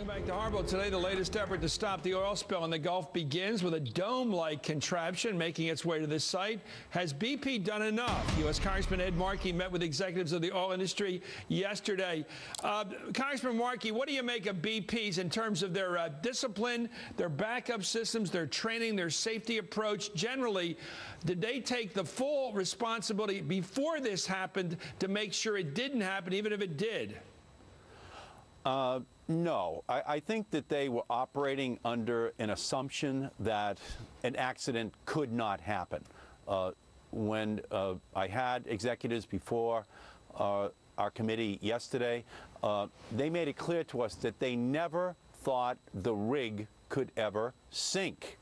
Welcome back to Hardball. Today, the latest effort to stop the oil spill in the Gulf begins with a dome-like contraption making its way to this site. Has BP done enough? U.S. Congressman Ed Markey met with executives of the oil industry yesterday. Congressman Markey, what do you make of BP's in terms of their discipline, their backup systems, their training, their safety approach? Generally, did they take the full responsibility before this happened to make sure it didn't happen, even if it did? No, I think that they were operating under an assumption that an accident could not happen. When I had executives before our committee yesterday, they made it clear to us that they never thought the rig could ever sink.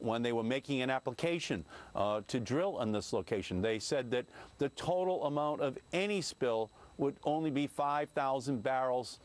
When they were making an application to drill on this location, they said that the total amount of any spill would only be 5,000 barrels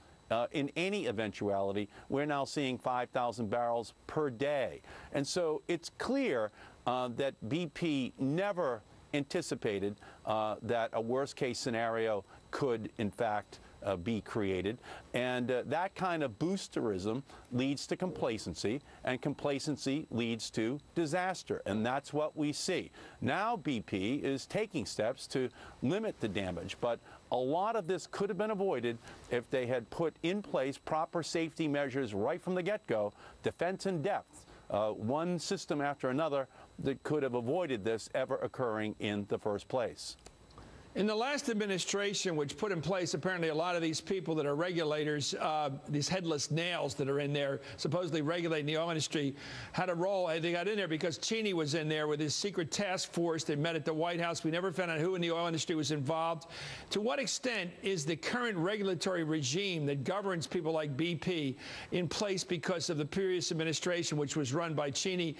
in any eventuality. We're now seeing 5,000 barrels per day. And so it's clear that BP never anticipated that a worst-case scenario could, in fact, be created. And that kind of boosterism leads to complacency, and complacency leads to disaster. And that's what we see. Now BP is taking steps to limit the damage, but a lot of this could have been avoided if they had put in place proper safety measures right from the get-go, defense in depth, one system after another that could have avoided this ever occurring in the first place. In the last administration, which put in place apparently a lot of these people that are regulators, these headless nails that are in there, supposedly regulating the oil industry, had a role. They got in there because Cheney was in there with his secret task force. They met at the White House. We never found out who in the oil industry was involved. To what extent is the current regulatory regime that governs people like BP in place because of the previous administration, which was run by Cheney,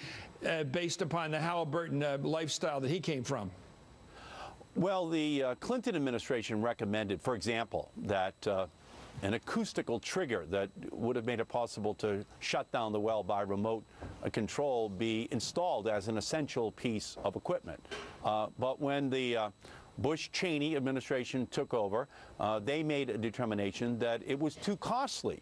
based upon the Halliburton lifestyle that he came from? Well, the Clinton administration recommended, for example, that an acoustical trigger that would have made it possible to shut down the well by remote control be installed as an essential piece of equipment. But when the Bush-Cheney administration took over, they made a determination that it was too costly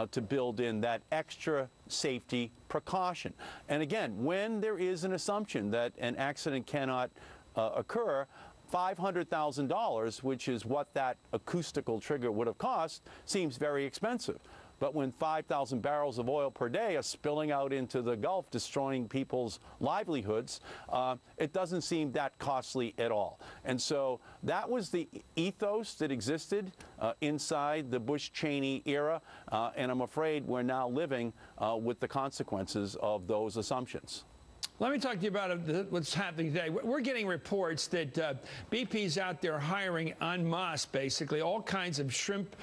to build in that extra safety precaution. And again, when there is an assumption that an accident cannot occur, $500,000, which is what that acoustical trigger would have cost, seems very expensive. But when 5,000 barrels of oil per day are spilling out into the Gulf, destroying people's livelihoods, it doesn't seem that costly at all. And so that was the ethos that existed inside the Bush-Cheney era, and I'm afraid we're now living with the consequences of those assumptions. Let me talk to you about what's happening today. We're getting reports that BP's out there hiring en masse, basically, all kinds of shrimp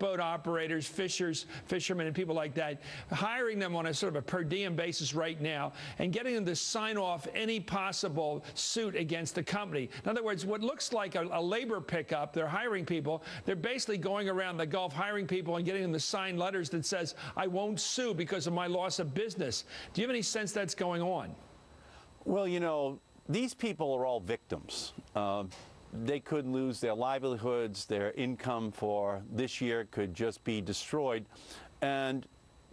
boat operators, fishermen, and people like that, hiring them on a sort of a per diem basis right now and getting them to sign off any possible suit against the company. In other words, what looks like a labor pickup, they're hiring people. They're basically going around the Gulf hiring people and getting them to sign letters that says, I won't sue because of my loss of business. Do you have any sense that's going on? Well, you know, these people are all victims. They could lose their livelihoods, their income for this year could just be destroyed, and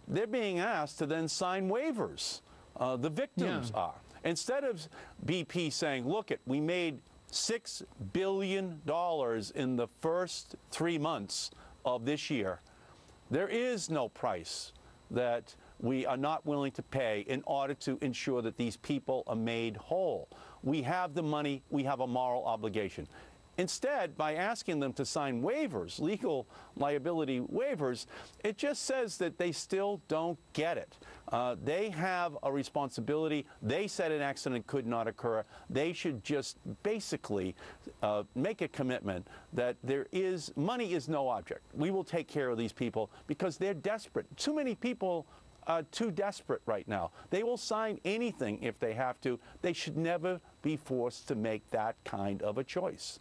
they're being asked to then sign waivers. The victims are. Instead of BP saying, look, we made $6 billion in the first 3 months of this year, there is no price that we are not willing to pay in order to ensure that these people are made whole. We have the money, we have a moral obligation. Instead, by asking them to sign waivers, legal liability waivers, it just says that they still don't get it. They have a responsibility. They said an accident could not occur. They should just basically make a commitment that money is no object. We will take care of these people because they're desperate. Too many people are too desperate right now. They will sign anything if they have to. They should never be forced to make that kind of a choice.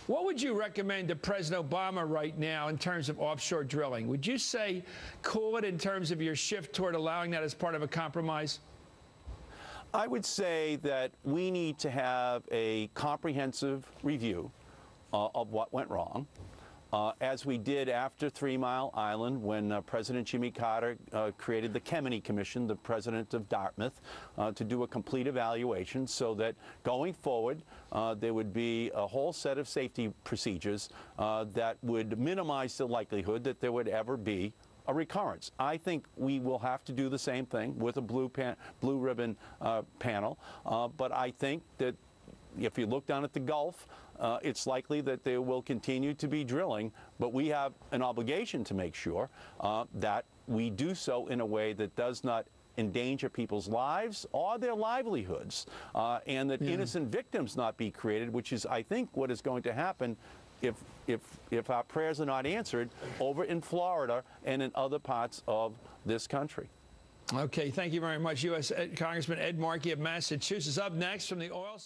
What would you recommend to President Obama right now in terms of offshore drilling? Would you say cool it in terms of your shift toward allowing that as part of a compromise? I would say that we need to have a comprehensive review of what went wrong. as we did after 3 Mile Island when President Jimmy Carter created the Kemeny Commission, the president of Dartmouth, to do a complete evaluation so that going forward there would be a whole set of safety procedures that would minimize the likelihood that there would ever be a recurrence. I think we will have to do the same thing with a blue ribbon panel, but I think that if you look down at the Gulf, it's likely that there will continue to be drilling, but we have an obligation to make sure that we do so in a way that does not endanger people's lives or their livelihoods, and that innocent victims not be created, which is, I think, what is going to happen if our prayers are not answered over in Florida and in other parts of this country. Okay, thank you very much, U.S. Congressman Ed Markey of Massachusetts. Up next from the oil